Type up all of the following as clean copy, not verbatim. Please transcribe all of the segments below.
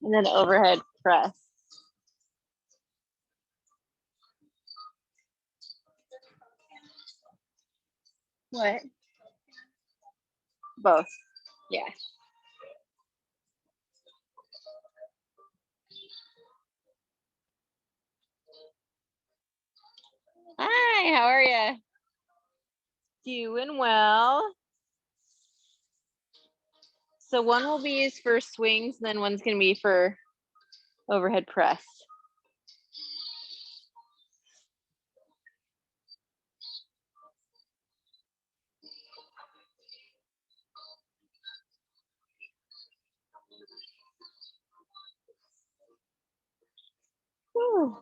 And then overhead press. What? Both. Yeah. Hi, how are you? Doing well. So one will be used for swings, and then one's going to be for overhead press. Whew.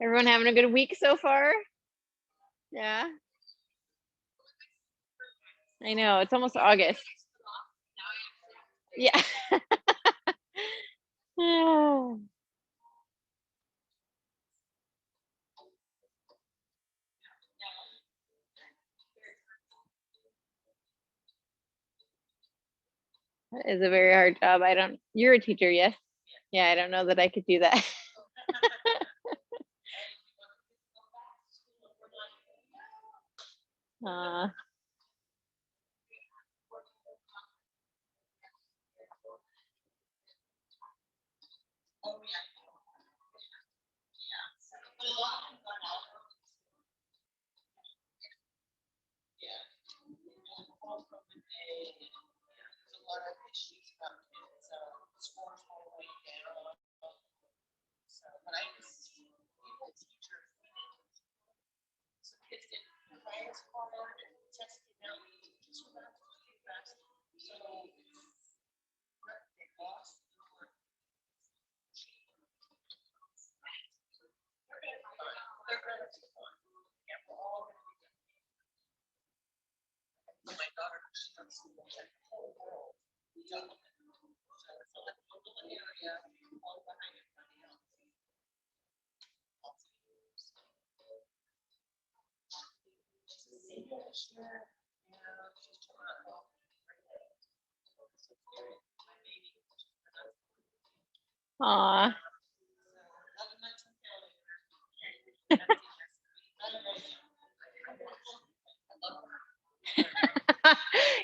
Everyone having a good week so far? Yeah. I know, it's almost August. Yeah. That is a very hard job. You're a teacher, yes? Yeah, I don't know that I could do that. Aw.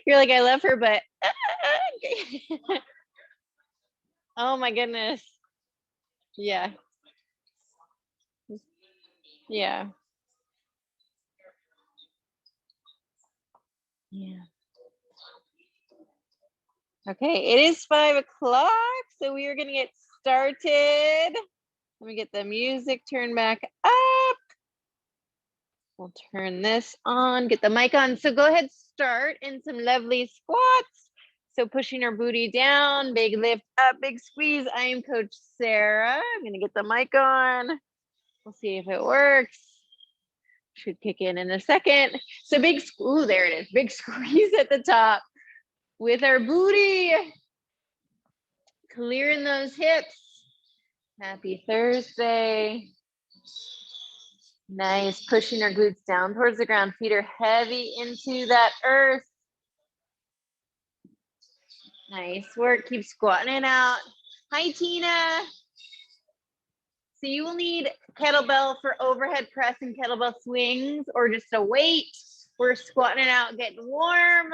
You're like, I love her, but oh my goodness. Yeah. Yeah. Yeah. Okay, it is 5 o'clock, so we are gonna get started. Let me get the music turned back up. We'll turn this on, get the mic on. So go ahead, start in some lovely squats. So pushing our booty down, big lift up, big squeeze. I am Coach Sarah. I'm gonna get the mic on. We'll see if it works. Should kick in a second. So big, ooh, there it is. Big squeeze at the top with our booty. Clearing those hips. Happy Thursday. Nice, pushing our glutes down towards the ground. Feet are heavy into that earth. Nice work, keep squatting it out. Hi, Tina. So you will need kettlebell for overhead press and kettlebell swings, or just a weight. We're squatting it out, getting warm.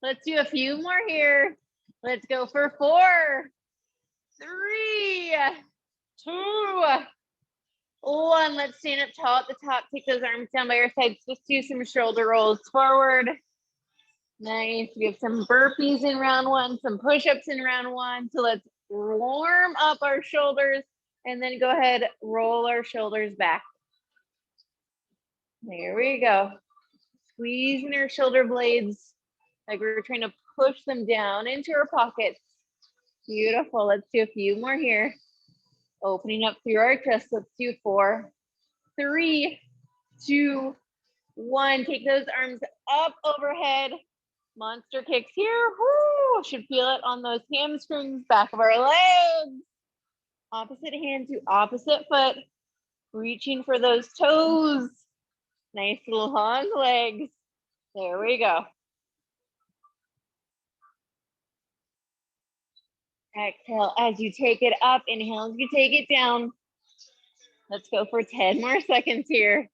Let's do a few more here. Let's go for 4, 3, 2, 1. Let's stand up tall at the top. Take those arms down by your sides. Just do some shoulder rolls forward. Nice. We have some burpees in round 1, some push-ups in round 1. So let's warm up our shoulders and then go ahead, roll our shoulders back. There we go. Squeezing our shoulder blades like we're trying to push them down into our pockets. Beautiful. Let's do a few more here. Opening up through our chest. Let's do 4, 3, 2, 1. Take those arms up overhead. Monster kicks here. Woo! Should feel it on those hamstrings, back of our legs. Opposite hand to opposite foot. Reaching for those toes. Nice long legs. There we go. Exhale as you take it up. Inhale as you take it down. Let's go for 10 more seconds here.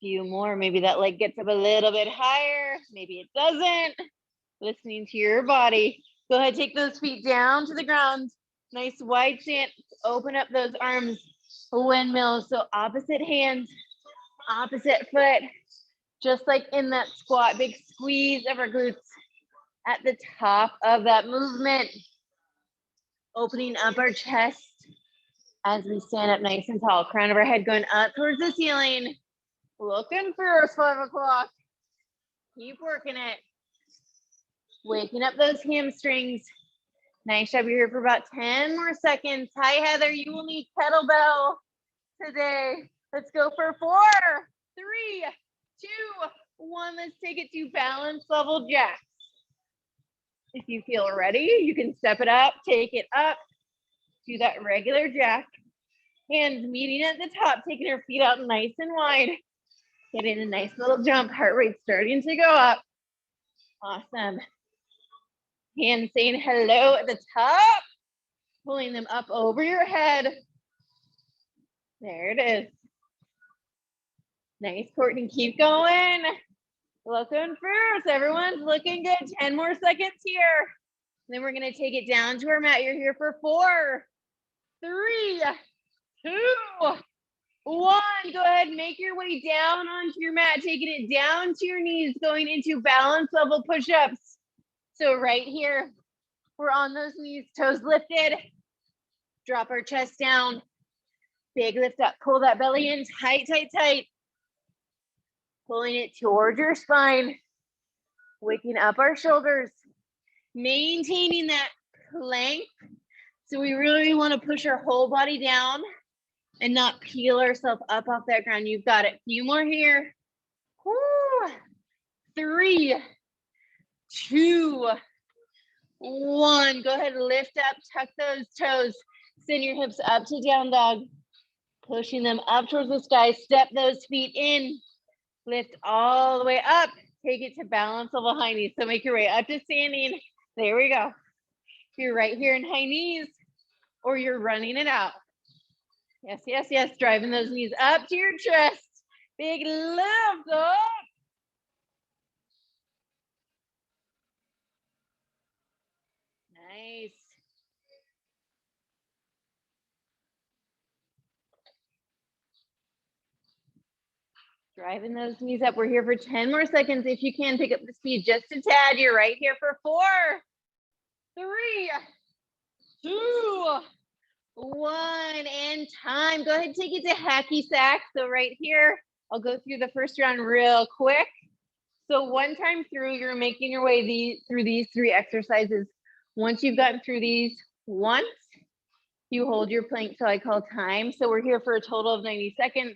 Few more. Maybe that leg gets up a little bit higher. Maybe it doesn't. Listening to your body. Go ahead, take those feet down to the ground. Nice wide stance. Open up those arms. Windmill. So opposite hand, opposite foot. Just like in that squat, big squeeze of our glutes at the top of that movement. Opening up our chest as we stand up nice and tall. Crown of our head going up towards the ceiling. Looking for 5 o'clock. Keep working it. Waking up those hamstrings. Nice job. You're here for about 10 more seconds. Hi, Heather. You will need kettlebell today. Let's go for 4, 3, 2, 1. Let's take it to balance level jacks. If you feel ready, you can step it up, take it up. Do that regular jack. Hands meeting at the top, taking your feet out nice and wide. Getting a nice little jump, heart rate starting to go up. Awesome. Hands saying hello at the top. Pulling them up over your head. There it is. Nice, Courtney. Keep going. Looking first. Everyone's looking good. 10 more seconds here. Then we're going to take it down to our mat. You're here for 4, 3, 2, 1. Go ahead, make your way down onto your mat, taking it down to your knees, going into balance level push-ups. So right here, we're on those knees, toes lifted. Drop our chest down. Big lift up, pull that belly in, tight, tight, tight. Pulling it towards your spine. Waking up our shoulders. Maintaining that plank. So we really want to push our whole body down and not peel ourselves up off that ground. You've got it. Few more here. Woo. 3, 2, 1. Go ahead, lift up, tuck those toes. Send your hips up to down dog. Pushing them up towards the sky. Step those feet in. Lift all the way up. Take it to balance level high knees. So make your way up to standing. There we go. You're right here in high knees, or you're running it out. Yes, yes, yes. Driving those knees up to your chest. Big lift up. Nice. Driving those knees up. We're here for 10 more seconds. If you can, pick up the speed just a tad. You're right here for 4, 3, 2, 1, and time. Go ahead and take it to hacky sack. So right here, I'll go through the first round real quick. So one time through, you're making your way through these 3 exercises. Once you've gotten through these once, you hold your plank till I call time. So we're here for a total of 90 seconds.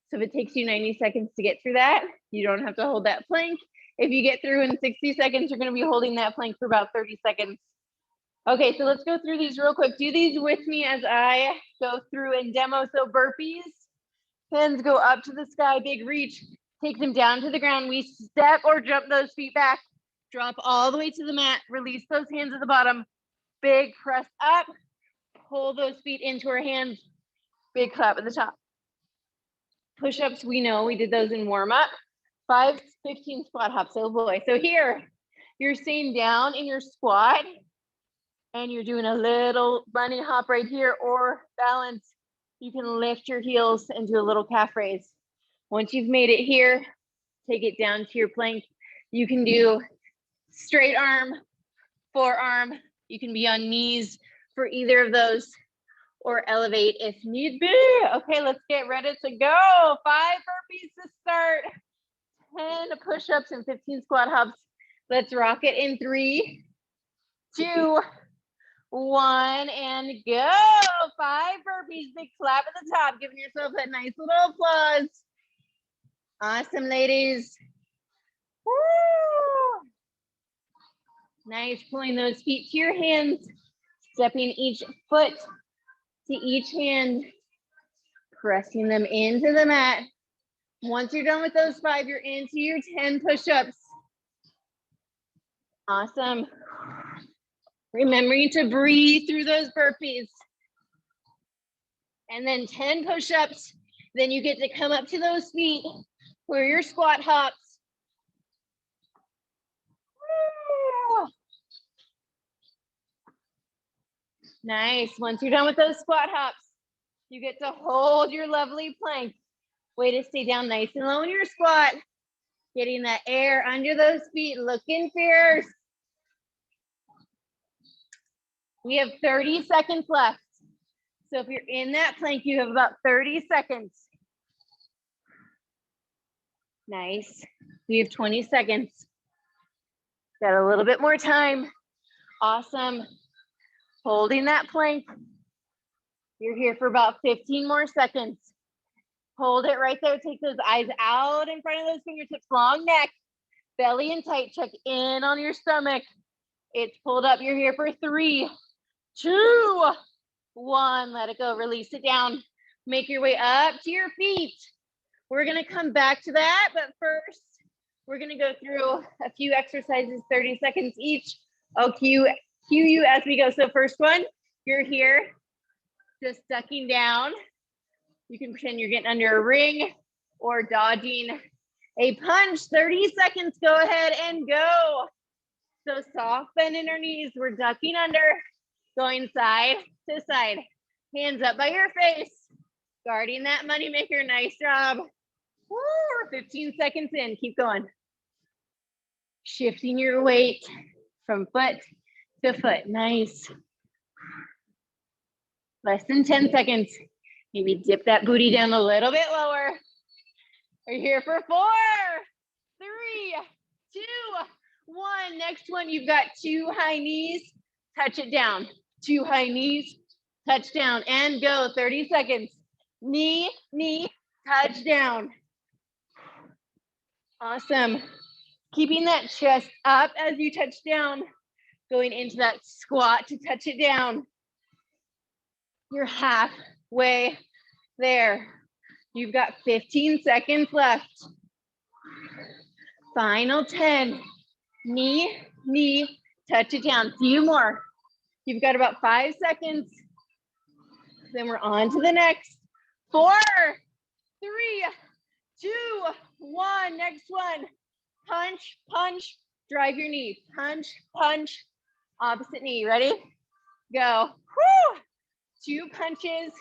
So if it takes you 90 seconds to get through that, you don't have to hold that plank. If you get through in 60 seconds, you're going to be holding that plank for about 30 seconds. Okay, so let's go through these real quick. Do these with me as I go through and demo. So burpees, hands go up to the sky, big reach, take them down to the ground. We step or jump those feet back, drop all the way to the mat, release those hands at the bottom, big press up, pull those feet into our hands, big clap at the top. Push-ups, we know we did those in warm-up. 5, 15 squat hops, oh boy. So here, you're staying down in your squat and you're doing a little bunny hop right here, or balance. You can lift your heels and do a little calf raise. Once you've made it here, take it down to your plank. You can do straight arm, forearm. You can be on knees for either of those, or elevate if need be. Okay, let's get ready to go. 5 burpees to start, 10 push-ups and 15 squat hops. Let's rock it in 3, 2, 1, and go. 5 burpees, big clap at the top, giving yourself that nice little applause. Awesome, ladies. Woo! Nice, pulling those feet to your hands, stepping each foot to each hand, pressing them into the mat. Once you're done with those 5, you're into your 10 push-ups. Awesome. Remembering to breathe through those burpees. And then 10 push-ups. Then you get to come up to those feet for your squat hops. Nice. Once you're done with those squat hops, you get to hold your lovely plank. Way to stay down nice and low in your squat. Getting that air under those feet, looking fierce. We have 30 seconds left. So if you're in that plank, you have about 30 seconds. Nice. We have 20 seconds. Got a little bit more time. Awesome. Holding that plank. You're here for about 15 more seconds. Hold it right there. Take those eyes out in front of those fingertips. Long neck, belly in tight. Check in on your stomach. It's pulled up. You're here for 3, 2, 1. Let it go. Release it down. Make your way up to your feet. We're going to come back to that, but first, we're going to go through a few exercises, 30 seconds each. I'll cue you as we go. So first one, you're here, just ducking down. You can pretend you're getting under a ring or dodging a punch. 30 seconds, go ahead and go. So soft bend in our knees. We're ducking under, going side to side. Hands up by your face, guarding that money maker. Nice job. Woo, we're 15 seconds in, keep going. Shifting your weight from foot to foot, nice. Less than 10 seconds. Maybe dip that booty down a little bit lower. Are you here for 4, 3, 2, 1. Next one, you've got 2 high knees, touch it down. 2 high knees, touch down, and go. 30 seconds. Knee, knee, touch down. Awesome. Keeping that chest up as you touch down, going into that squat to touch it down. You're halfway there. You've got 15 seconds left. Final 10. Knee, knee, touch it down. Few more. You've got about 5 seconds. Then we're on to the next. 4, 3, 2, 1. Next one. Punch, punch, drive your knee. Punch, punch, opposite knee. Ready? Go. Woo! 2 punches,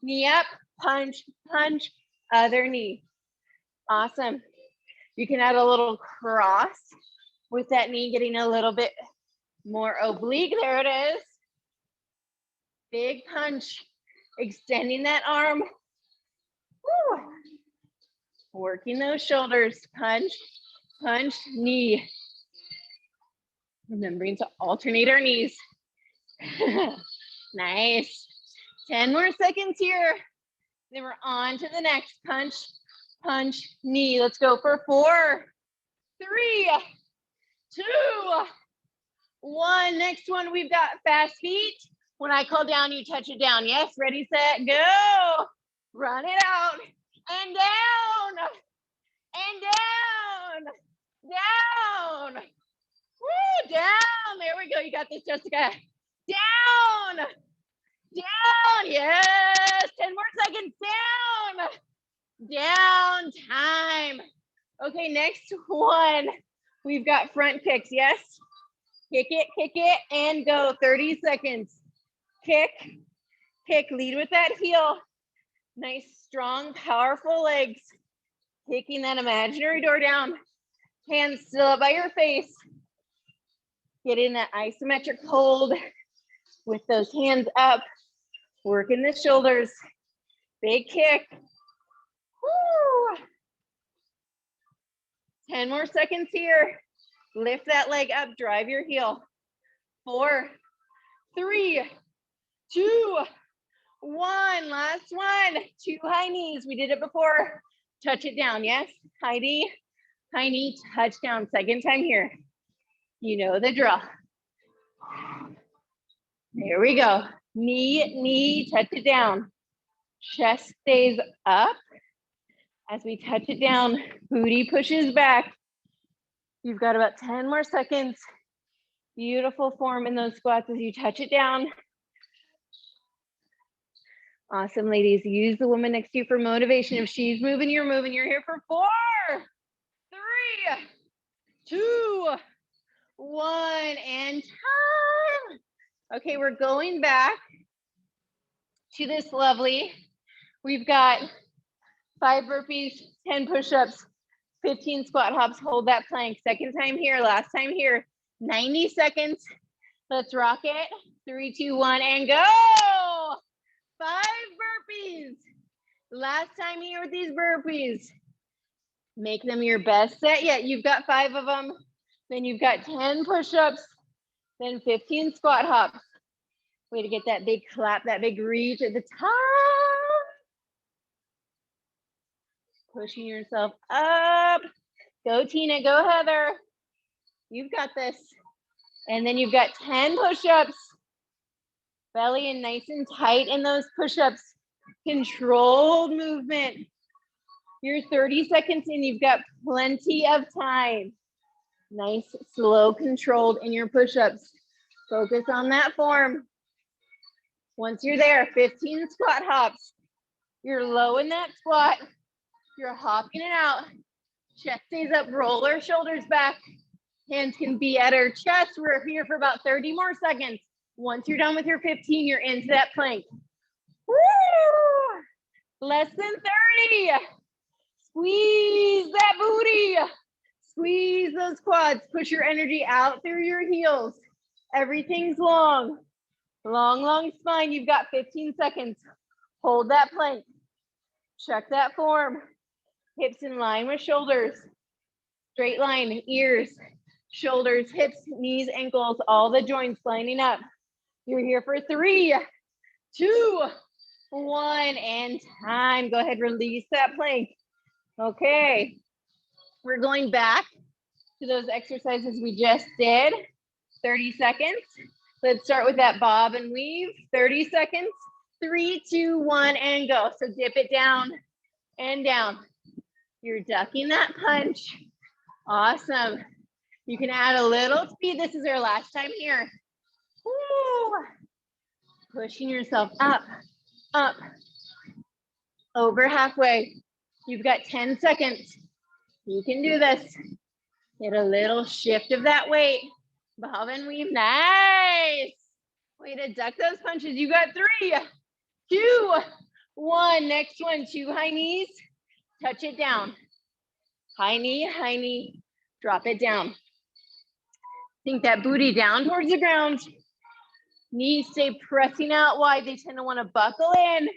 knee up, punch, punch, other knee. Awesome. You can add a little cross with that knee getting a little bit more oblique. There it is. Big punch, extending that arm. Woo! Working those shoulders. Punch, punch, knee. Remembering to alternate our knees. Nice. 10 more seconds here. Then we're on to the next. Punch, punch, knee. Let's go for 4, 3, 2, 1. Next one, we've got fast feet. When I call down, you touch it down. Yes, ready, set, go. Run it out. And down. And down. Down. Woo, down. There we go. You got this, Jessica. Down. Down. Yes. 10 more seconds. Down. Down. Time. Okay, next one. We've got front kicks. Yes. Kick it, and go. 30 seconds. Kick, kick. Lead with that heel. Nice, strong, powerful legs. Kicking that imaginary door down. Hands still up by your face. Getting that isometric hold with those hands up. Working the shoulders. Big kick. Woo. 10 more seconds here. Lift that leg up, drive your heel. 4, 3, 2, 1. Last one. 2 high knees. We did it before. Touch it down. Yes. High knee, touch down. Second time here. You know the drill. There we go. Knee, touch it down. Chest stays up. As we touch it down, booty pushes back. You've got about 10 more seconds. Beautiful form in those squats as you touch it down. Awesome, ladies. Use the woman next to you for motivation. If she's moving, you're moving. You're here for 4, 3, 2, 1, and time. Okay, we're going back to this lovely. We've got 5 burpees, 10 push-ups, 15 squat hops. Hold that plank. Second time here, last time here. 90 seconds. Let's rock it. 3, 2, 1, and go. 5 burpees. Last time here with these burpees. Make them your best set yet. You've got 5 of them. Then you've got 10 push-ups. Then 15 squat hops. Way to get that big clap, that big reach at the top. Pushing yourself up. Go, Tina. Go, Heather. You've got this. And then you've got 10 push-ups. Belly in nice and tight in those push-ups. Controlled movement. You're 30 seconds in. You've got plenty of time. Nice, slow, controlled in your push-ups. Focus on that form. Once you're there, 15 squat hops. You're low in that squat. You're hopping it out. Chest stays up, roll our shoulders back. Hands can be at our chest. We're here for about 30 more seconds. Once you're done with your 15, you're into that plank. Woo! Less than 30. Squeeze that booty. Squeeze those quads. Push your energy out through your heels. Everything's long. Long, long spine. You've got 15 seconds. Hold that plank. Check that form. Hips in line with shoulders. Straight line, ears, shoulders, hips, knees, ankles, all the joints lining up. You're here for 3, 2, 1, and time. Go ahead, release that plank. Okay. We're going back to those exercises we just did. 30 seconds. Let's start with that bob and weave. 30 seconds. 3, 2, 1, and go. So dip it down and down. You're ducking that punch. Awesome. You can add a little speed. This is our last time here. Woo. Pushing yourself up, up, over halfway. You've got 10 seconds. You can do this. Get a little shift of that weight. Bob and weave. Nice. Way to duck those punches. You got 3, 2, 1. Next one, 2 high knees. Touch it down. High knee, drop it down. Sink that booty down towards the ground. Knees stay pressing out wide. They tend to want to buckle in.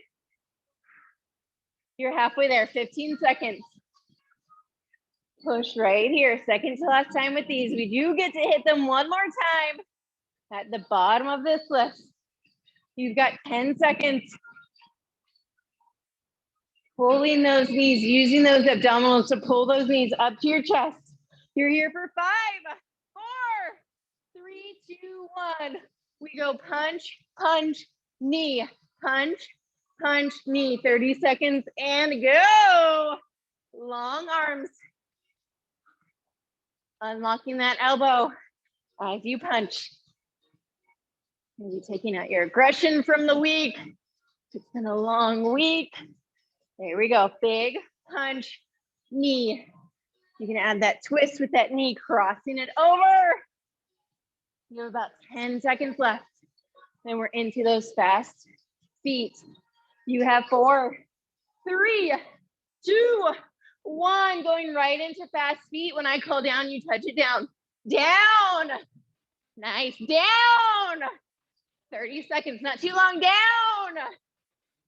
You're halfway there, 15 seconds. Push right here, second to last time with these. We do get to hit them one more time at the bottom of this list. You've got 10 seconds. Pulling those knees, using those abdominals to pull those knees up to your chest. You're here for 5, 4, 3, 2, 1. We go punch, punch, knee, punch, punch, knee. 30 seconds and go. Long arms. Unlocking that elbow as you punch. Maybe taking out your aggression from the week. It's been a long week. There we go. Big punch, knee. You can add that twist with that knee, crossing it over. You have about 10 seconds left. Then we're into those fast feet. You have 4, 3, 2, 1. Going right into fast feet. When I call down, you touch it down. Down. Nice. Down. 30 seconds. Not too long. Down.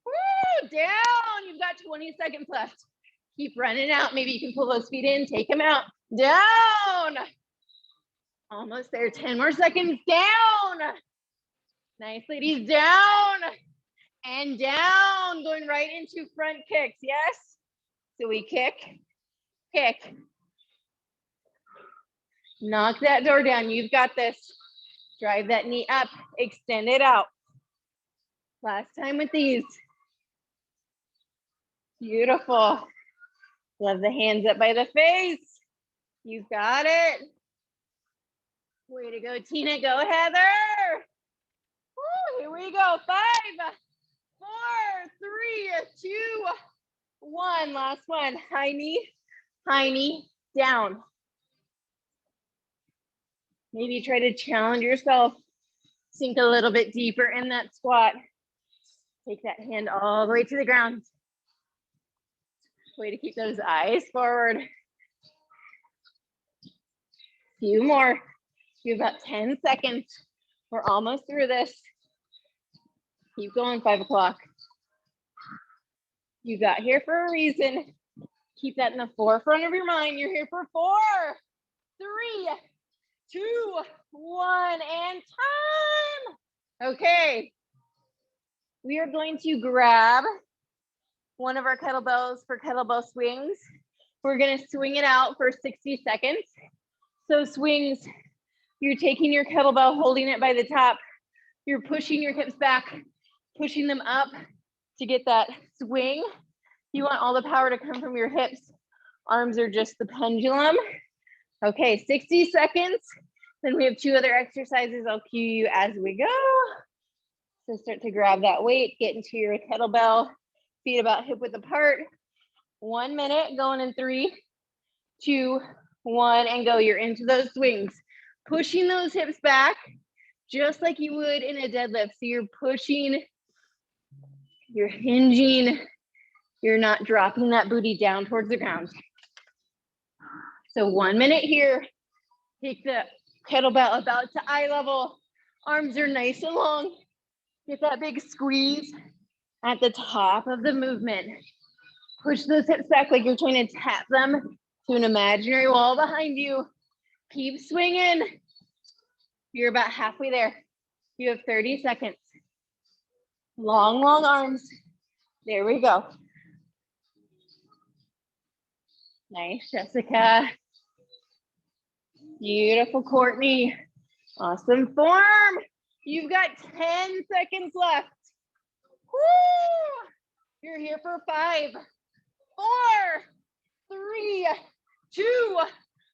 Woo, down. You've got 20 seconds left. Keep running out. Maybe you can pull those feet in, take them out. Down. Almost there. 10 more seconds. Down. Nice, ladies. Down and down. Going right into front kicks. Yes. So we kick, kick. Knock that door down. You've got this. Drive that knee up. Extend it out. Last time with these. Beautiful. Love the hands up by the face. You've got it. Way to go, Tina. Go, Heather. Woo, here we go. 5, 4, 3, 2, 1. Last one. High knee, down. Maybe try to challenge yourself. Sink a little bit deeper in that squat. Take that hand all the way to the ground. Way to keep those eyes forward. Few more. You have about 10 seconds. We're almost through this. Keep going, 5 o'clock. You got here for a reason. Keep that in the forefront of your mind. You're here for 4, 3, 2, 1, and time. Okay. We are going to grab one of our kettlebells for kettlebell swings. We're going to swing it out for 60 seconds. So swings, you're taking your kettlebell, holding it by the top. You're pushing your hips back, pushing them up to get that swing. You want all the power to come from your hips. Arms are just the pendulum. Okay, 60 seconds. Then we have 2 other exercises. I'll cue you as we go. So start to grab that weight, get into your kettlebell, feet about hip width apart. 1 minute, going in 3, 2, 1, and go. You're into those swings. Pushing those hips back, just like you would in a deadlift. So you're pushing, you're hinging, you're not dropping that booty down towards the ground. So 1 minute here. Take the kettlebell about to eye level. Arms are nice and long. Get that big squeeze at the top of the movement. Push those hips back like you're trying to tap them to an imaginary wall behind you. Keep swinging. You're about halfway there. You have 30 seconds. Long, long arms. There we go. Nice, Jessica. Beautiful, Courtney. Awesome form. You've got 10 seconds left. Woo! You're here for 5, 4, 3, 2,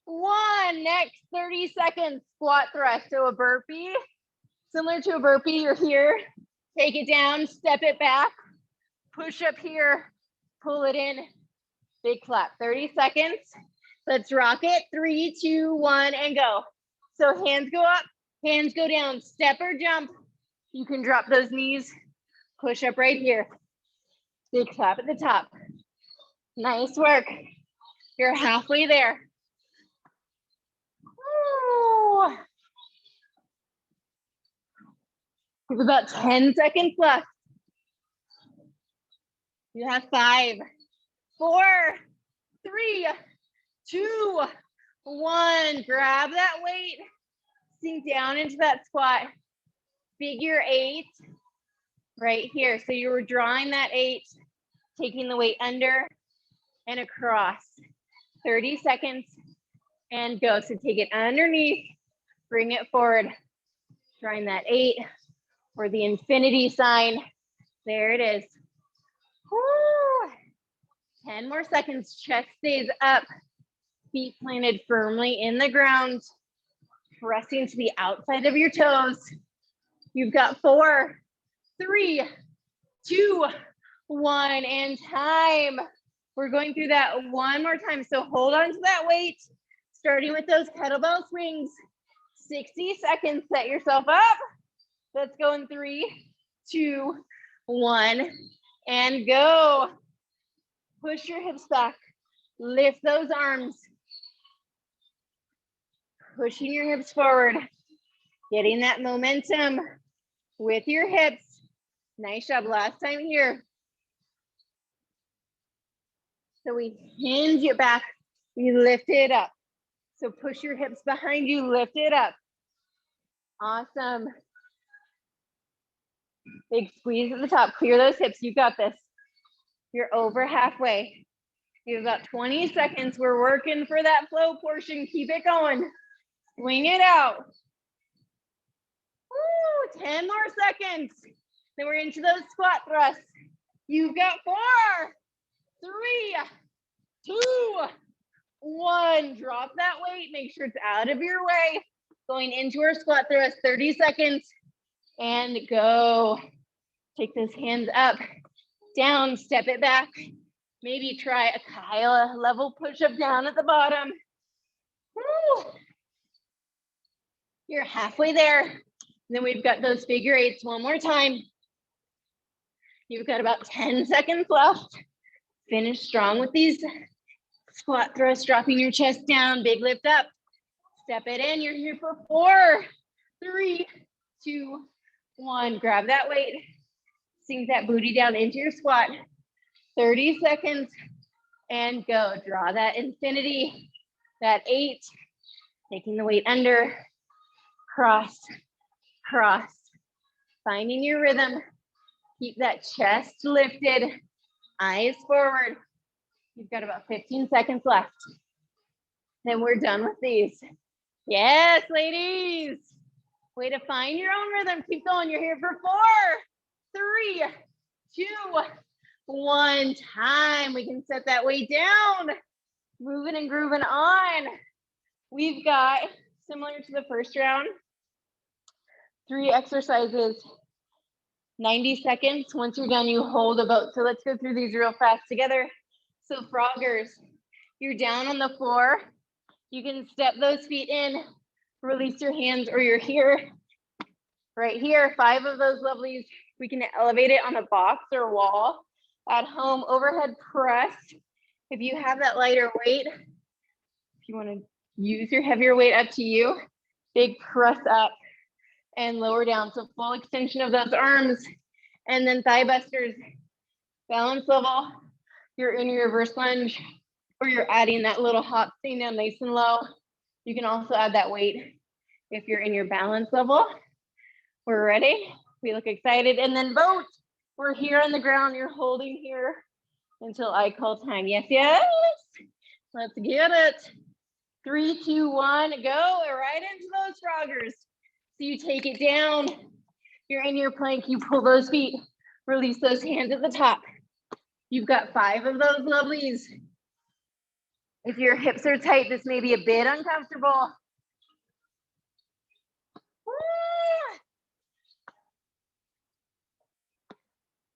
1. Next 30 seconds, squat thrust. So a burpee, similar to a burpee, you're here. Take it down, step it back, push up here, pull it in, big clap. 30 seconds. Let's rock it. 3, 2, 1, and go. So hands go up, hands go down, step or jump. You can drop those knees, push up right here. Big clap at the top. Nice work. You're halfway there. Woo. You have about 10 seconds left. You have 5, 4, 3, 2, 1. Grab that weight. Sink down into that squat. Figure 8 right here. So you were drawing that 8, taking the weight under and across. 30 seconds and go. So take it underneath, bring it forward. Drawing that 8 or the infinity sign. There it is. Woo. 10 more seconds. Chest stays up. Feet planted firmly in the ground. Pressing to the outside of your toes. You've got 4, 3, 2, 1, and time. We're going through that one more time. So hold on to that weight, starting with those kettlebell swings. 60 seconds, set yourself up. Let's go in 3, 2, 1, and go. Push your hips back. Lift those arms. Pushing your hips forward. Getting that momentum with your hips. Nice job. Last time here. So we hinge it back. We lift it up. So push your hips behind you. Lift it up. Awesome. Big squeeze at the top. Clear those hips. You got this. You're over halfway. You have about 20 seconds. We're working for that flow portion. Keep it going. Swing it out. Woo, 10 more seconds. Then we're into those squat thrusts. You've got 4, 3, 2, 1. Drop that weight. Make sure it's out of your way. Going into our squat thrust, 30 seconds. And go. Take those hands up, down, step it back. Maybe try a Kyla level push-up down at the bottom. Woo. You're halfway there. And then we've got those figure eights one more time. You've got about 10 seconds left. Finish strong with these squat thrusts, dropping your chest down, big lift up. Step it in. You're here for 4, 3, 2, 1. Grab that weight. Sink that booty down into your squat. 30 seconds and go. Draw that infinity, that 8, taking the weight under, cross, cross, finding your rhythm. Keep that chest lifted, eyes forward. You've got about 15 seconds left. Then we're done with these. Yes, ladies. Way to find your own rhythm. Keep going. You're here for 4, 3, 2, 1. Time. We can set that weight down. Moving and grooving on. We've got, similar to the first round, 3 exercises, 90 seconds. Once you're done, you hold about. So let's go through these real fast together. So froggers, you're down on the floor. You can step those feet in, release your hands, or you're here, right here. 5 of those lovelies. We can elevate it on a box or wall. At home, overhead press. If you have that lighter weight, if you want to use your heavier weight, up to you. Big press up and lower down. So full extension of those arms. And then thigh busters, balance level. You're in your reverse lunge, or you're adding that little hop, staying down nice and low. You can also add that weight if you're in your balance level. We're ready. We look excited. And then vote. We're here on the ground. You're holding here until I call time. Yes, yes. Let's get it. 3, 2, 1, go. Right into those froggers. So you take it down. You're in your plank. You pull those feet. Release those hands at the top. You've got 5 of those lovelies. If your hips are tight, this may be a bit uncomfortable.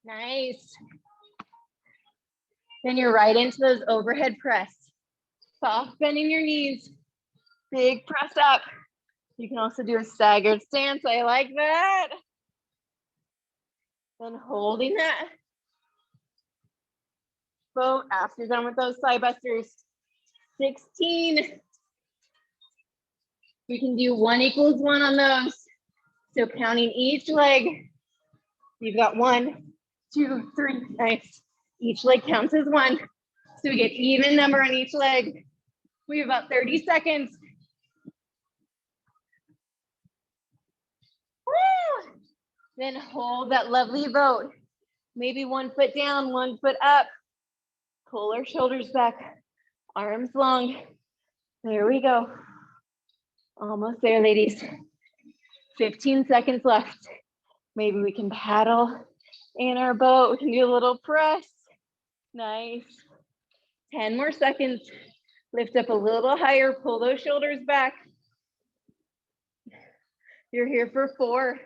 Nice. Then you're right into those overhead press. Soft bending your knees. Big press up. You can also do a staggered stance. I like that. Then holding that. Boat after you're done with those side busters. 16. We can do 1 equals 1 on those. So counting each leg. You've got 1, 2, 3. Nice. Each leg counts as 1. So we get even number on each leg. We have about 30 seconds. Woo! Then hold that lovely boat. Maybe 1 foot down, 1 foot up. Pull our shoulders back, arms long. There we go. Almost there, ladies. 15 seconds left. Maybe we can paddle in our boat. We can do a little press. Nice. 10 more seconds. Lift up a little higher. Pull those shoulders back. You're here for 4,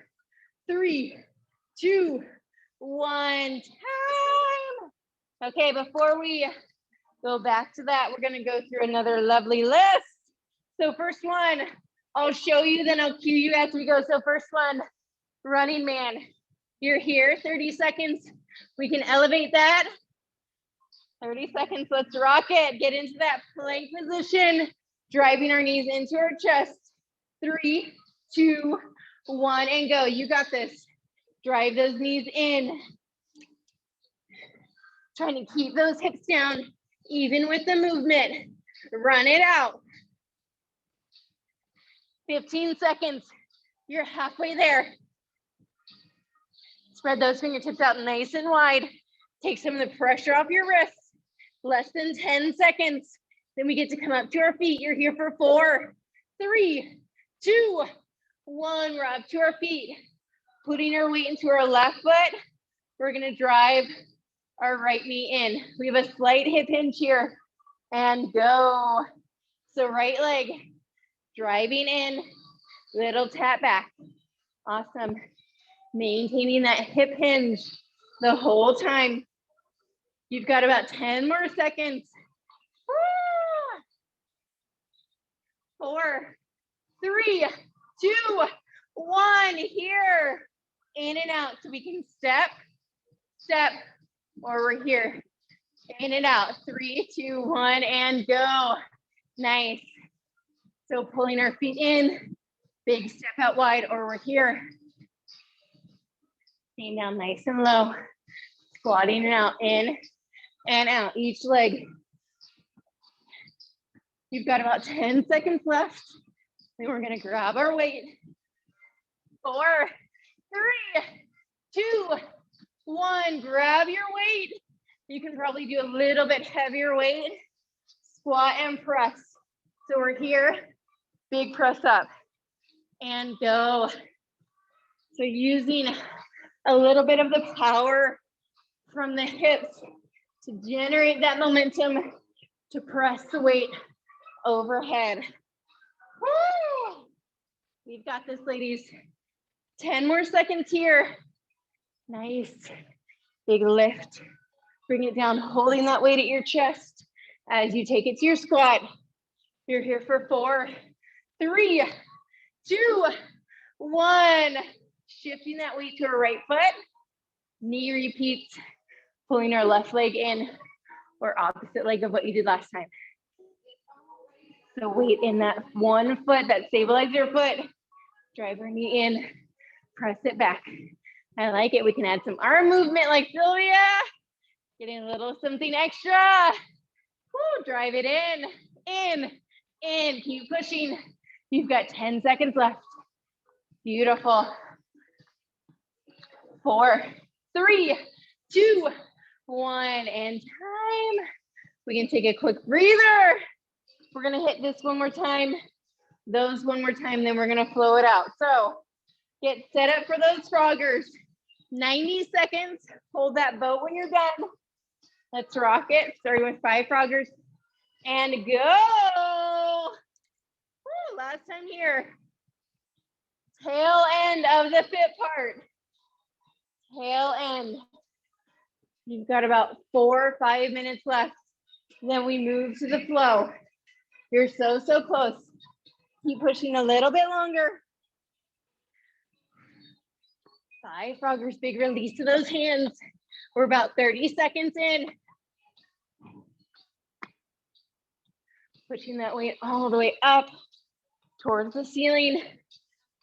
3, 2, 1. Time. Okay, before we go back to that, we're going to go through another lovely list. So first one, I'll show you, then I'll cue you as we go. So first one, running man. You're here, 30 seconds. We can elevate that. 30 seconds, let's rock it. Get into that plank position, driving our knees into our chest. 3, 2, 1, and go. You got this. Drive those knees in. Trying to keep those hips down, even with the movement. Run it out. 15 seconds. You're halfway there. Spread those fingertips out nice and wide. Take some of the pressure off your wrists. Less than 10 seconds. Then we get to come up to our feet. You're here for 4, 3, 2, 1. We're up to our feet. Putting our weight into our left foot. We're gonna drive our right knee in. We have a slight hip hinge here. And go. So right leg driving in, little tap back. Awesome. Maintaining that hip hinge the whole time. You've got about 10 more seconds. 4, 3, 2, 1. Here. In and out. So we can step, step, or we're here. In and out. 3, 2, 1, and go. Nice. So pulling our feet in, big step out wide, or we're here. Staying down nice and low. Squatting it out, in and out, each leg. You've got about 10 seconds left. Then we're gonna grab our weight. 4, 3, 2, 1. Grab your weight. You can probably do a little bit heavier weight. Squat and press. So we're here, big press up and go. So using a little bit of the power from the hips to generate that momentum to press the weight overhead. Woo! We've got this, ladies. 10 more seconds here. Nice. Big lift. Bring it down, holding that weight at your chest as you take it to your squat. You're here for 4, 3, 2, 1. Shifting that weight to our right foot. Knee repeats. Pulling our left leg in, or opposite leg of what you did last time. So weight in that one foot, that stabilizer foot. Drive our knee in, press it back. I like it. We can add some arm movement like Sylvia. Getting a little something extra. Woo, drive it in, keep pushing. You've got 10 seconds left. Beautiful. 4, 3, 2, 1, and time. We can take a quick breather. We're gonna hit this one more time, those one more time, then we're gonna flow it out. So get set up for those froggers. 90 seconds, hold that boat when you're done. Let's rock it, starting with 5 froggers, and go. Woo, last time here. Tail end of the fit part. Tail end. You've got about 4 or 5 minutes left. Then we move to the flow. You're so, so close. Keep pushing a little bit longer. 5 froggers, big release to those hands. We're about 30 seconds in. Pushing that weight all the way up towards the ceiling.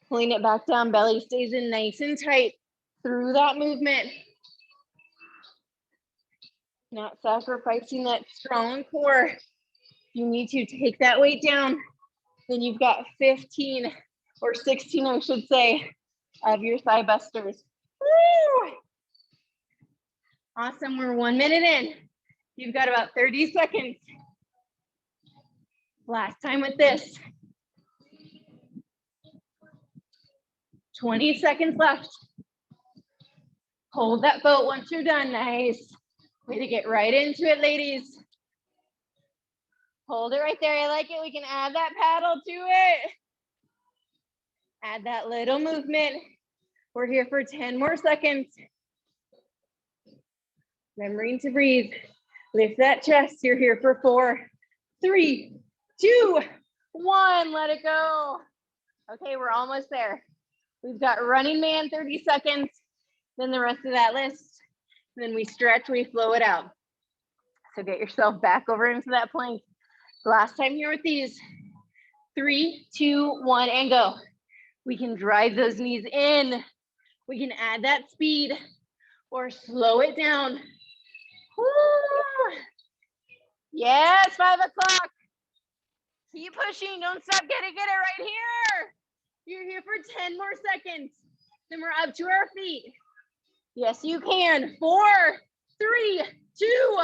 Pulling it back down, belly stays in nice and tight through that movement. Not sacrificing that strong core. You need to take that weight down. Then you've got 15 or 16, I should say, of your thigh busters. Woo! Awesome, we're 1 minute in. You've got about 30 seconds. Last time with this. 20 seconds left. Hold that boat once you're done, nice. Way to get right into it, ladies. Hold it right there, I like it. We can add that paddle to it. Add that little movement. We're here for 10 more seconds. Remembering to breathe. Lift that chest, you're here for 4, 3, 2, 1, let it go. Okay, we're almost there. We've got running man, 30 seconds, then the rest of that list. Then we stretch, we flow it out. So get yourself back over into that plank. Last time here with these. 3, 2, 1, and go. We can drive those knees in. We can add that speed or slow it down. Woo! Yes, 5 o'clock. Keep pushing, don't stop, get it right here. You're here for 10 more seconds. Then we're up to our feet. Yes, you can. 4, 3, 2,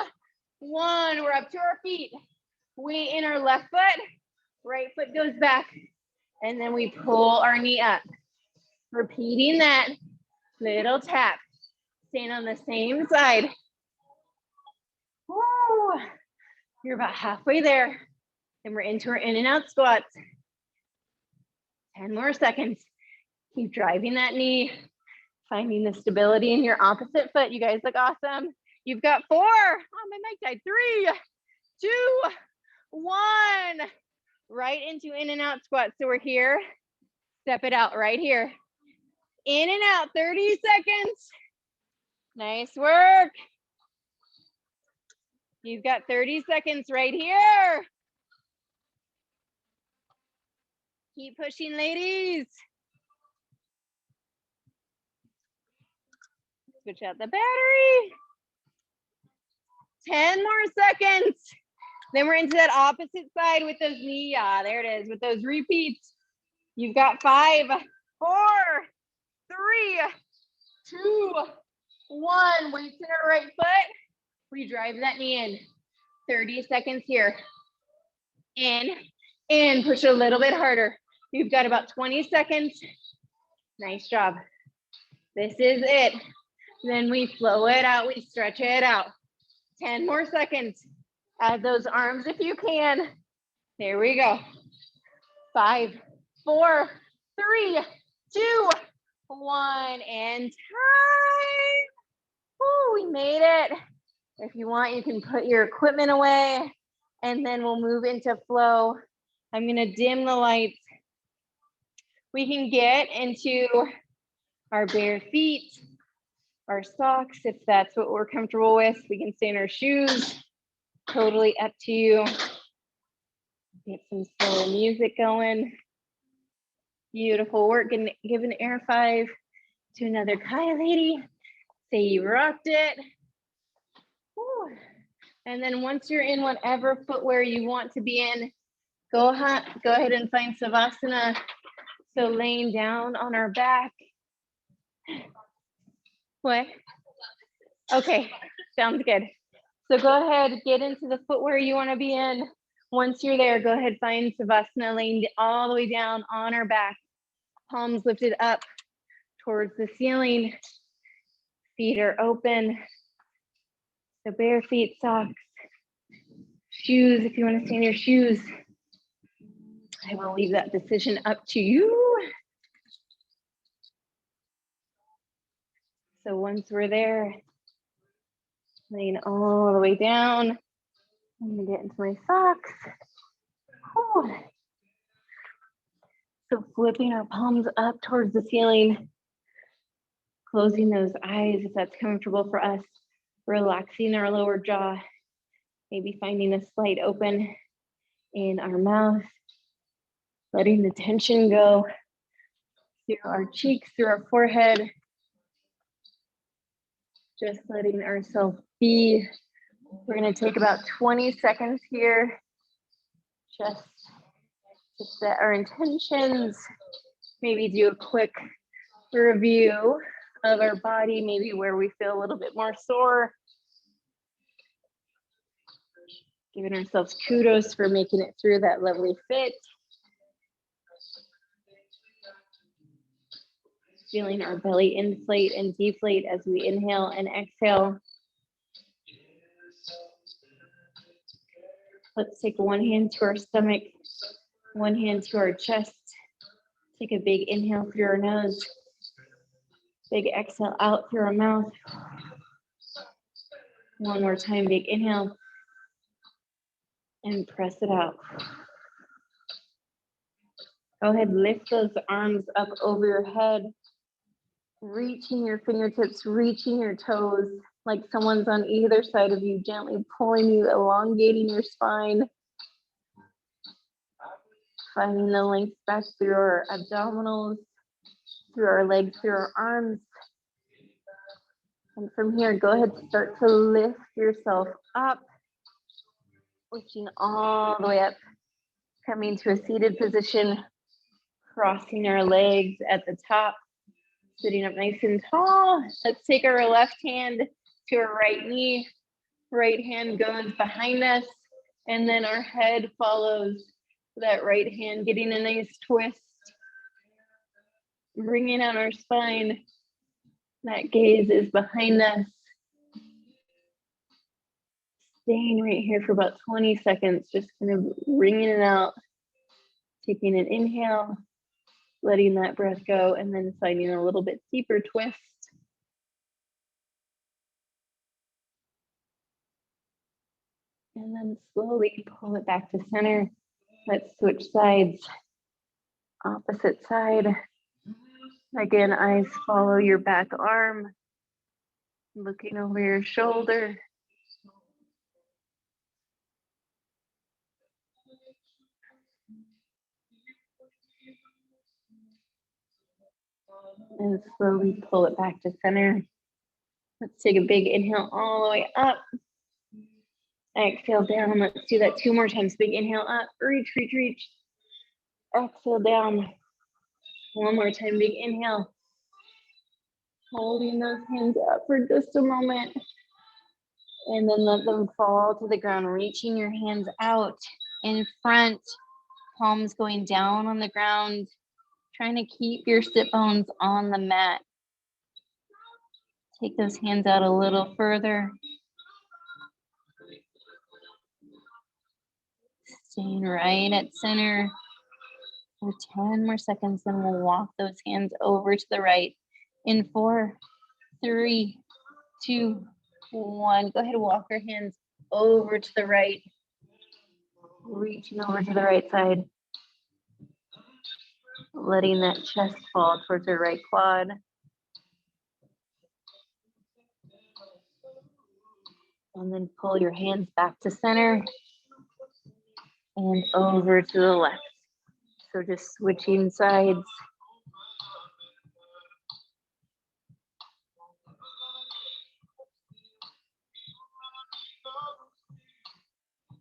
1. We're up to our feet. Weight in our left foot. Right foot goes back. And then we pull our knee up. Repeating that little tap. Stand on the same side. Woo. You're about halfway there. And we're into our in and out squats. 10 more seconds. Keep driving that knee. Finding the stability in your opposite foot. You guys look awesome. You've got 4. Oh, my mic died. 3, 2, 1. Right into in and out squats. So we're here. Step it out right here. In and out, 30 seconds. Nice work. You've got 30 seconds right here. Keep pushing, ladies. Switch out the battery. 10 more seconds. Then we're into that opposite side with those knee. There it is, with those repeats. You've got 5, 4, 3, 2, 1. Weights in our right foot. We drive that knee in. 30 seconds here. In, push it a little bit harder. You've got about 20 seconds. Nice job. This is it. Then we flow it out, we stretch it out. 10 more seconds. Add those arms if you can. There we go. 5, 4, 3, 2, 1, and time. Woo, we made it. If you want, you can put your equipment away and then we'll move into flow. I'm gonna dim the lights. We can get into our bare feet, our socks, if that's what we're comfortable with. We can stay in our shoes, totally up to you. Get some slow music going. Beautiful work. Give an air 5 to another Kaya lady. Say you rocked it. Woo. And then once you're in whatever footwear you want to be in, go ahead and find Savasana. So laying down on our back. What? Okay, sounds good. So go ahead, get into the footwear you want to be in. Once you're there, go ahead, find Savasana, laying all the way down on our back. Palms lifted up towards the ceiling. Feet are open. So bare feet, socks, shoes, if you want to stay in your shoes. I will leave that decision up to you. So once we're there, laying all the way down, I'm gonna get into my socks. Whew. So flipping our palms up towards the ceiling, closing those eyes if that's comfortable for us, relaxing our lower jaw, maybe finding a slight open in our mouth, letting the tension go through our cheeks, through our forehead, just letting ourselves be. We're gonna take about 20 seconds here, just to set our intentions, maybe do a quick review of our body, maybe where we feel a little bit more sore. Giving ourselves kudos for making it through that lovely fit. Feeling our belly inflate and deflate as we inhale and exhale. Let's take one hand to our stomach, one hand to our chest. Take a big inhale through our nose. Big exhale out through our mouth. One more time, big inhale. And press it out. Go ahead, lift those arms up over your head. Reaching your fingertips, reaching your toes, like someone's on either side of you, gently pulling you, elongating your spine. Finding the length back through our abdominals, through our legs, through our arms. And from here, go ahead, start to lift yourself up, lifting all the way up, coming to a seated position, crossing our legs at the top, Sitting up nice and tall. Let's take our left hand to our right knee. Right hand goes behind us, and then our head follows that right hand, getting a nice twist. Bringing out our spine. That gaze is behind us. Staying right here for about 20 seconds, just kind of wringing it out. Taking an inhale, letting that breath go, and then finding a little bit deeper twist. And then slowly pull it back to center. Let's switch sides. Opposite side. Again, eyes follow your back arm. Looking over your shoulder. And slowly pull it back to center. Let's take a big inhale all the way up. Exhale down. Let's do that 2 more times. Big inhale up. Reach, reach, reach. Exhale down. 1 more time. Big inhale. Holding those hands up for just a moment. And then let them fall to the ground. Reaching your hands out in front. Palms going down on the ground. Trying to keep your sit bones on the mat. Take those hands out a little further. Staying right at center for 10 more seconds, then we'll walk those hands over to the right in 4, 3, 2, 1. Go ahead and walk your hands over to the right. Reaching over to the right side. Letting that chest fall towards your right quad. And then pull your hands back to center and over to the left. So just switching sides.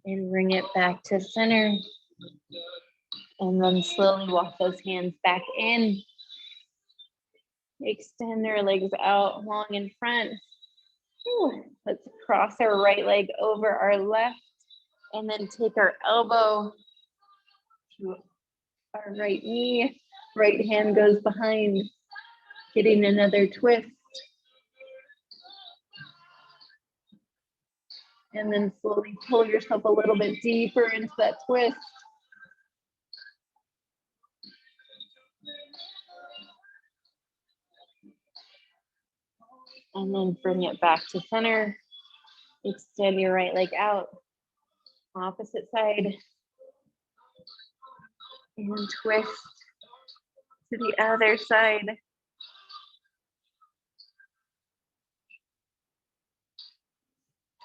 And bring it back to center. And then slowly walk those hands back in. Extend our legs out long in front. Ooh. Let's cross our right leg over our left. And then take our elbow to our right knee. Right hand goes behind. Getting another twist. And then slowly pull yourself a little bit deeper into that twist. And then bring it back to center. Extend your right leg out. Opposite side. And twist to the other side.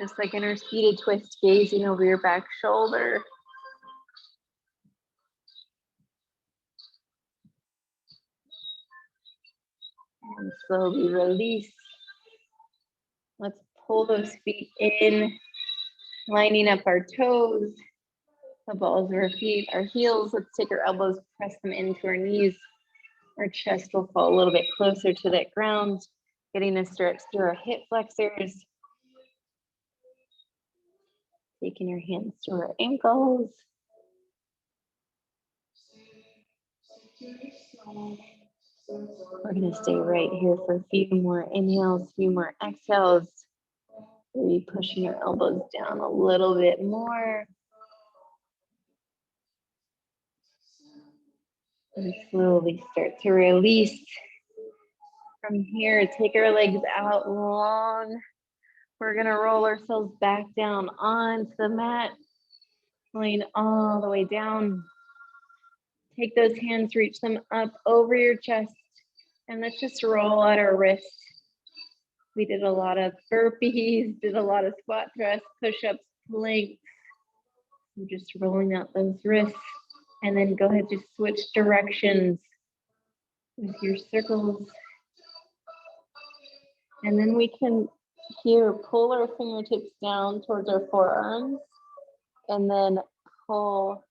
Just like in our seated twist, gazing over your back shoulder. And slowly release. Let's pull those feet in, lining up our toes, the balls of our feet, our heels. Let's take our elbows, press them into our knees. Our chest will fall a little bit closer to that ground, getting a stretch through our hip flexors. Taking your hands to our ankles. We're going to stay right here for a few more inhales, few more exhales. Maybe pushing your elbows down a little bit more. And slowly start to release. From here, take our legs out long. We're going to roll ourselves back down onto the mat, laying all the way down. Take those hands, reach them up over your chest, and let's just roll out our wrists. We did a lot of burpees, did a lot of squat thrusts, push-ups, planks. I'm just rolling out those wrists, and then go ahead, just switch directions with your circles. And then we can here pull our fingertips down towards our forearms, and then pull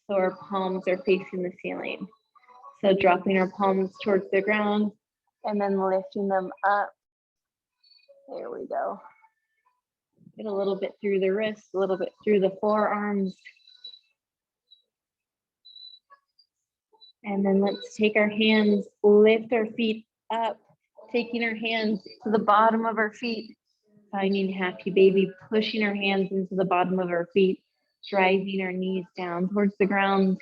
so our palms are facing the ceiling. So dropping our palms towards the ground, and then lifting them up. There we go. Get a little bit through the wrists, a little bit through the forearms. And then let's take our hands, lift our feet up, taking our hands to the bottom of our feet, finding happy baby, pushing our hands into the bottom of our feet, driving our knees down towards the ground.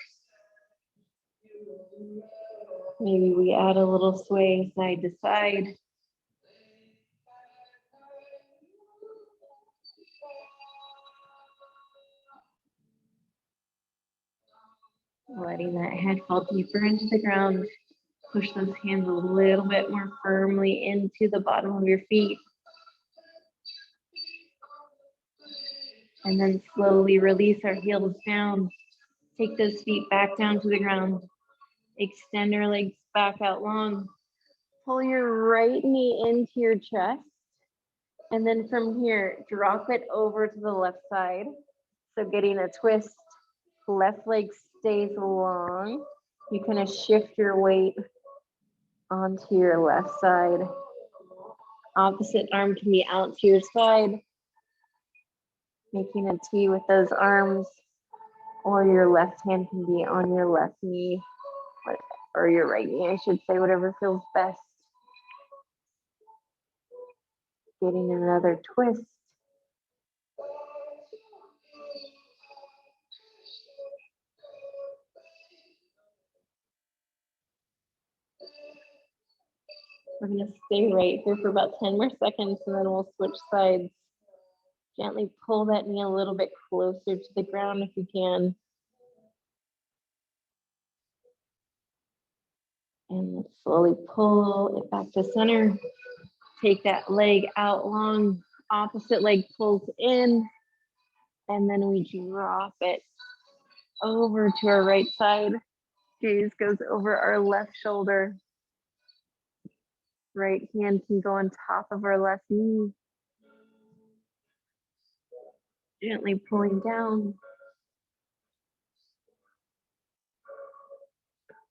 Maybe we add a little sway side to side. Letting that head fall deeper into the ground. Push those hands a little bit more firmly into the bottom of your feet. And then slowly release our heels down. Take those feet back down to the ground. Extend our legs back out long. Pull your right knee into your chest. And then from here, drop it over to the left side. So getting a twist, left leg stays long. You kind of shift your weight onto your left side. Opposite arm can be out to your side, making a T with those arms, or your left hand can be on your left knee, or your right knee, I should say, whatever feels best. Getting another twist. We're going to stay right here for about 10 more seconds, and then we'll switch sides. Gently pull that knee a little bit closer to the ground if you can. And slowly pull it back to center. Take that leg out long. Opposite leg pulls in. And then we drop it over to our right side. Gaze goes over our left shoulder. Right hand can go on top of our left knee. Gently pulling down.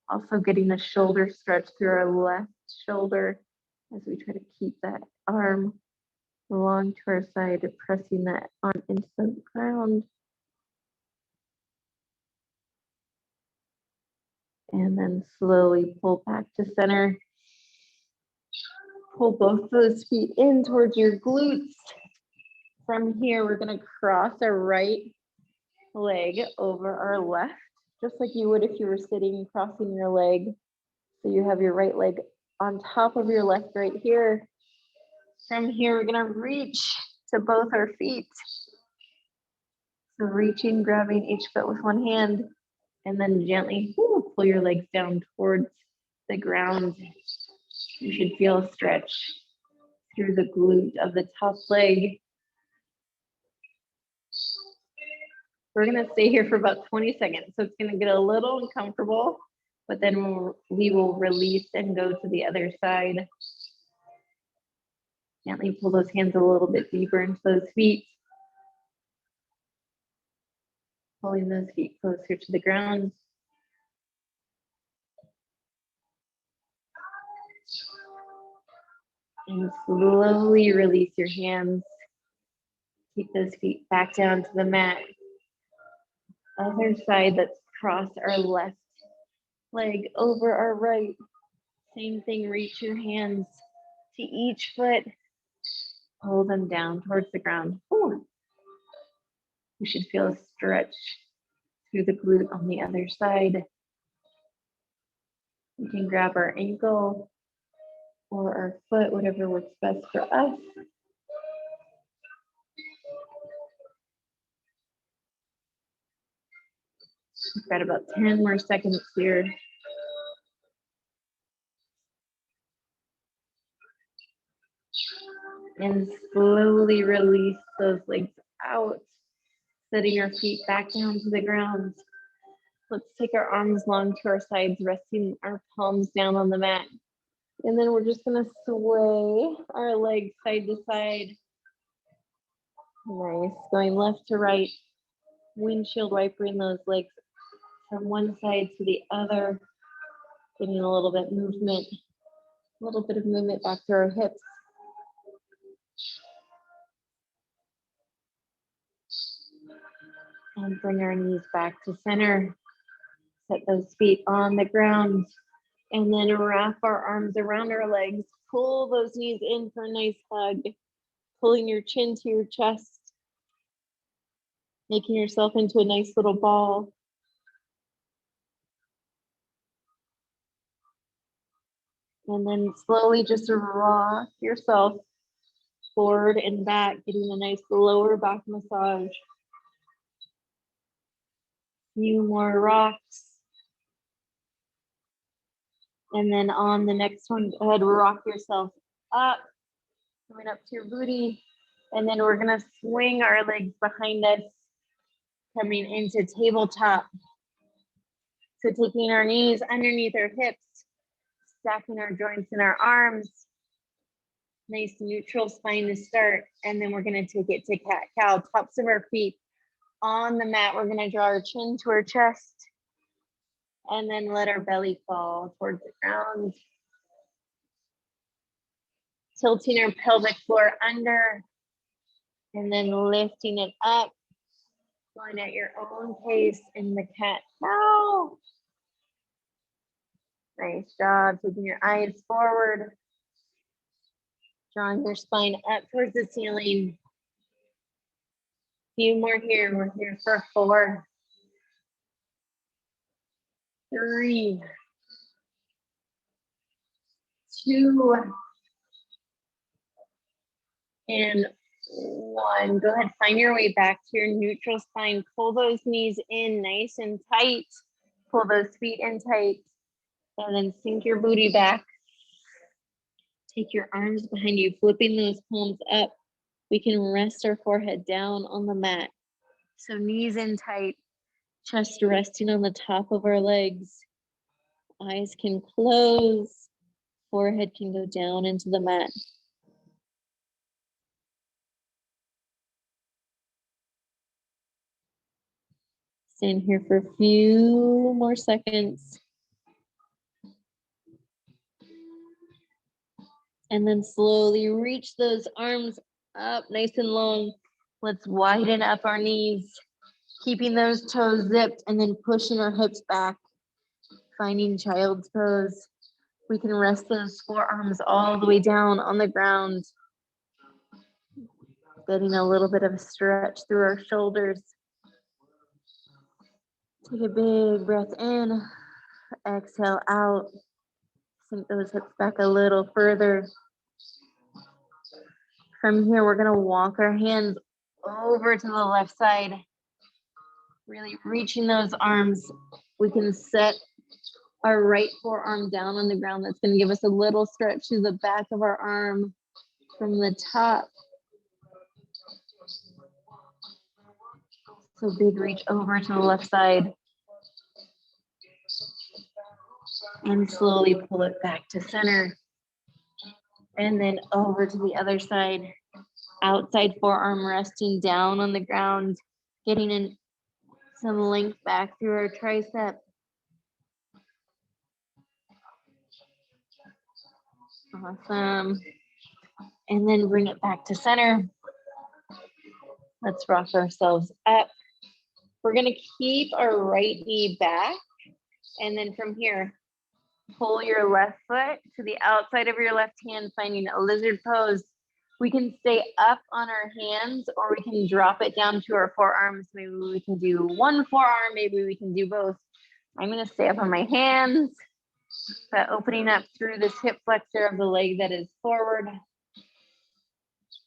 Also getting a shoulder stretch through our left shoulder as we try to keep that arm along to our side, pressing that on into the ground. And then slowly pull back to center. Pull both those feet in towards your glutes. From here, we're going to cross our right leg over our left, just like you would if you were sitting, crossing your leg. So you have your right leg on top of your left right here. From here, we're going to reach to both our feet. So reaching, grabbing each foot with one hand, and then gently pull your legs down towards the ground. You should feel a stretch through the glute of the top leg. We're going to stay here for about 20 seconds. So it's going to get a little uncomfortable, but then we will release and go to the other side. Gently pull those hands a little bit deeper into those feet. Pulling those feet closer to the ground. And slowly release your hands. Keep those feet back down to the mat. Other side, let's cross our left leg over our right. Same thing, reach your hands to each foot. Pull them down towards the ground. Ooh. You should feel a stretch through the glute on the other side. We can grab our ankle or our foot, whatever works best for us. We've got about 10 more seconds here. And slowly release those legs out, setting our feet back down to the ground. Let's take our arms long to our sides, resting our palms down on the mat. And then we're just gonna sway our legs side to side. Nice, going left to right, windshield wipering those legs from one side to the other, getting a little bit movement. A little bit of movement back through our hips. And bring our knees back to center. Set those feet on the ground. And then wrap our arms around our legs. Pull those knees in for a nice hug. Pulling your chin to your chest. Making yourself into a nice little ball. And then slowly just rock yourself forward and back, getting a nice lower back massage. Few more rocks. And then on the next one, go ahead, rock yourself up, coming up to your booty. And then we're gonna swing our legs behind us, coming into tabletop. So taking our knees underneath our hips, stacking our joints in our arms. Nice neutral spine to start. And then we're gonna take it to cat-cow, tops of our feet on the mat. We're gonna draw our chin to our chest and then let our belly fall towards the ground. Tilting our pelvic floor under and then lifting it up, going at your own pace in the cat-cow. Nice job, taking your eyes forward, drawing your spine up towards the ceiling. Few more here, we're here for 4, 3, 2, and 1. Go ahead, find your way back to your neutral spine. Pull those knees in nice and tight. Pull those feet in tight. And then sink your booty back. Take your arms behind you, flipping those palms up. We can rest our forehead down on the mat. So knees in tight, chest resting on the top of our legs. Eyes can close, forehead can go down into the mat. Stand here for a few more seconds. And then slowly reach those arms up nice and long. Let's widen up our knees, keeping those toes zipped and then pushing our hips back, finding child's pose. We can rest those forearms all the way down on the ground, getting a little bit of a stretch through our shoulders. Take a big breath in, exhale out. Sink those hips back a little further. From here, we're gonna walk our hands over to the left side, really reaching those arms. We can set our right forearm down on the ground. That's gonna give us a little stretch to the back of our arm from the top. So big reach over to the left side. And slowly pull it back to center. And then over to the other side. Outside forearm resting down on the ground, getting in some length back through our tricep. Awesome. And then bring it back to center. Let's rock ourselves up. We're gonna keep our right knee back. And then from here, pull your left foot to the outside of your left hand, finding a lizard pose. We can stay up on our hands or we can drop it down to our forearms. Maybe we can do one forearm, maybe we can do both. I'm gonna stay up on my hands, but opening up through this hip flexor of the leg that is forward.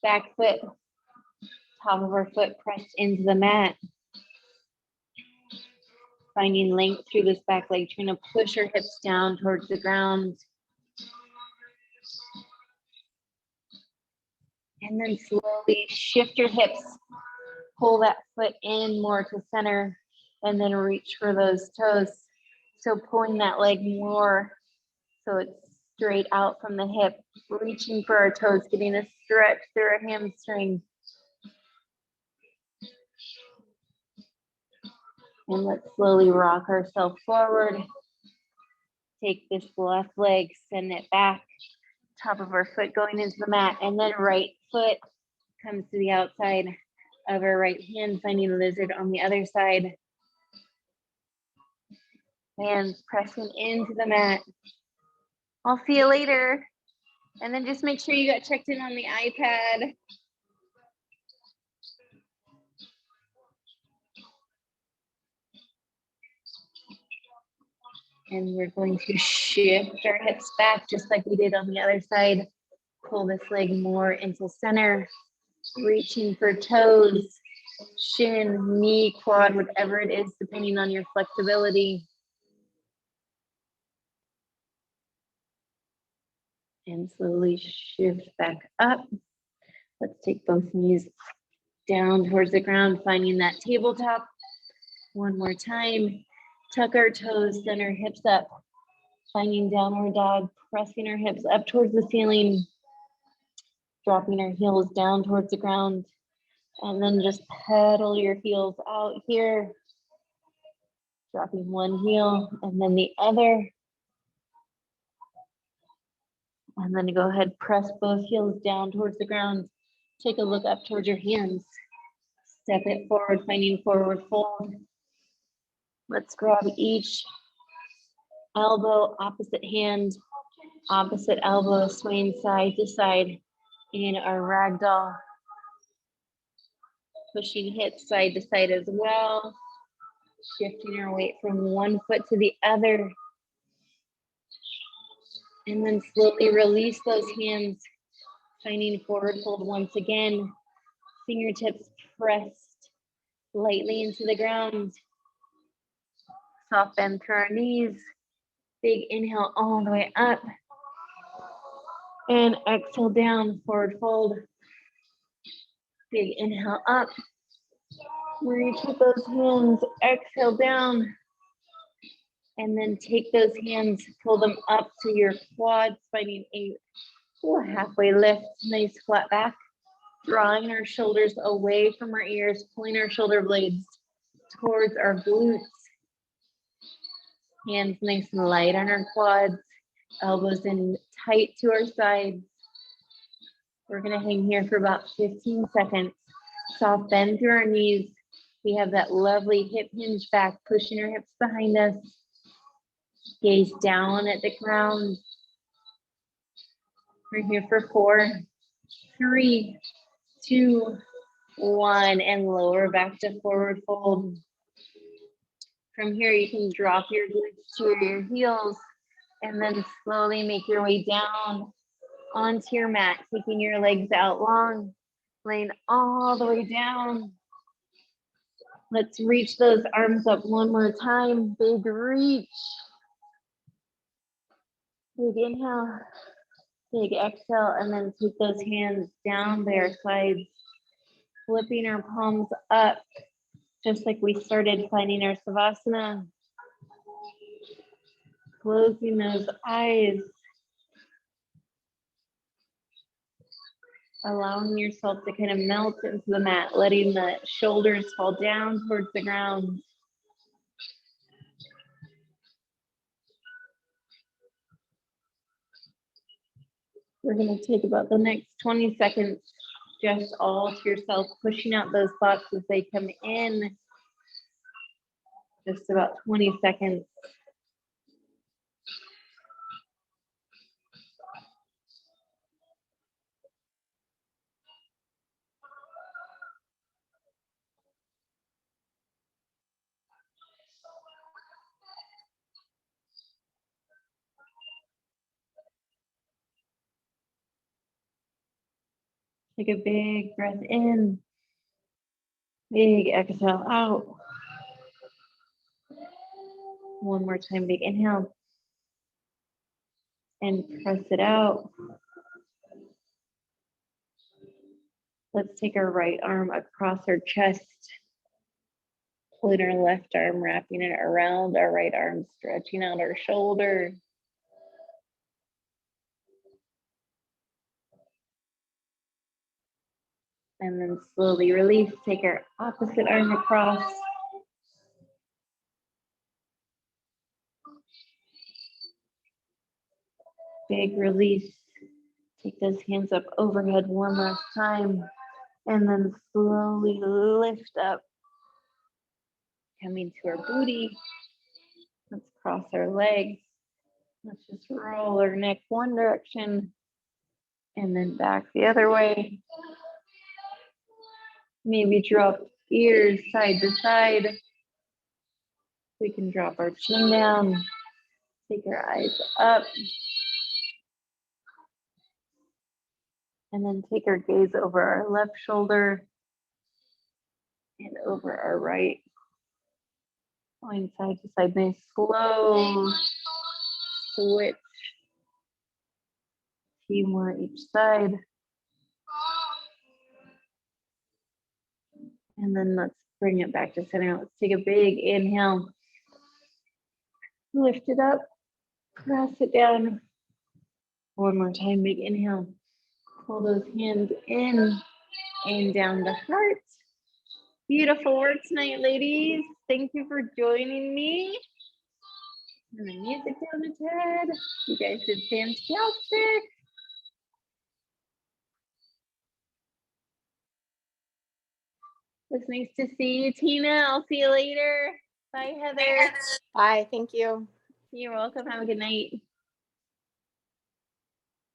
Back foot, top of our foot pressed into the mat. Finding length through this back leg, trying to push our hips down towards the ground. And then slowly shift your hips, pull that foot in more to center, and then reach for those toes. So pulling that leg more so it's straight out from the hip, reaching for our toes, getting a stretch through our hamstring. And let's slowly rock ourselves forward. Take this left leg, send it back. top of our foot going into the mat, and then right foot comes to the outside of our right hand, finding a lizard on the other side. Hands pressing into the mat. I'll see you later. And then just make sure you got checked in on the iPad. And we're going to shift our hips back just like we did on the other side. Pull this leg more into center, reaching for toes, shin, knee, quad, whatever it is, depending on your flexibility. And slowly shift back up. Let's take both knees down towards the ground, finding that tabletop. One more time. Tuck our toes, send our hips up, finding downward dog, pressing our hips up towards the ceiling, dropping our heels down towards the ground, and then just pedal your heels out here, dropping one heel and then the other. And then go ahead, press both heels down towards the ground. Take a look up towards your hands. Step it forward, finding forward fold. Let's grab each elbow, opposite hand, opposite elbow, swaying side to side in our ragdoll. Pushing hips side to side as well. Shifting our weight from one foot to the other. And then slowly release those hands, finding forward fold once again. Fingertips pressed lightly into the ground. Soft bend through our knees. Big inhale all the way up. And exhale down, forward fold. Big inhale up. Reach with those hands, exhale down. And then take those hands, pull them up to your quads, finding a halfway lift, nice flat back. Drawing our shoulders away from our ears, pulling our shoulder blades towards our glutes. Hands nice and light on our quads, elbows in tight to our sides. We're gonna hang here for about 15 seconds. Soft bend through our knees. We have that lovely hip hinge back, pushing our hips behind us. Gaze down at the ground. We're here for 4, 3, 2, 1, and lower back to forward fold. From here, you can drop your glutes to your heels and then slowly make your way down onto your mat, taking your legs out long, laying all the way down. Let's reach those arms up one more time. Big reach. Big inhale, big exhale, and then take those hands down by our sides, flipping our palms up, just like we started, finding our Savasana. Closing those eyes. Allowing yourself to kind of melt into the mat, letting the shoulders fall down towards the ground. We're going to take about the next 20 seconds just all to yourself, pushing out those thoughts as they come in. Just about 20 seconds. Take a big breath in, big exhale out. One more time, big inhale. And press it out. Let's take our right arm across our chest. Pulling our left arm, wrapping it around our right arm, stretching out our shoulder. And then slowly release, take our opposite arm across. Big release. Take those hands up overhead one last time. And then slowly lift up. Coming to our booty. Let's cross our legs. Let's just roll our neck one direction and then back the other way. Maybe drop ears side to side. We can drop our chin down, take our eyes up, and then take our gaze over our left shoulder and over our right. Going side to side, nice slow switch. Few more each side. And then let's bring it back to center. Let's take a big inhale. Lift it up, press it down. One more time, big inhale. Pull those hands in and down the heart. Beautiful work tonight, ladies. Thank you for joining me. And my music down its head. You guys did fantastic. It's nice to see you, Tina. I'll see you later. Bye, Heather. Bye. Thank you. You're welcome. Have a good night.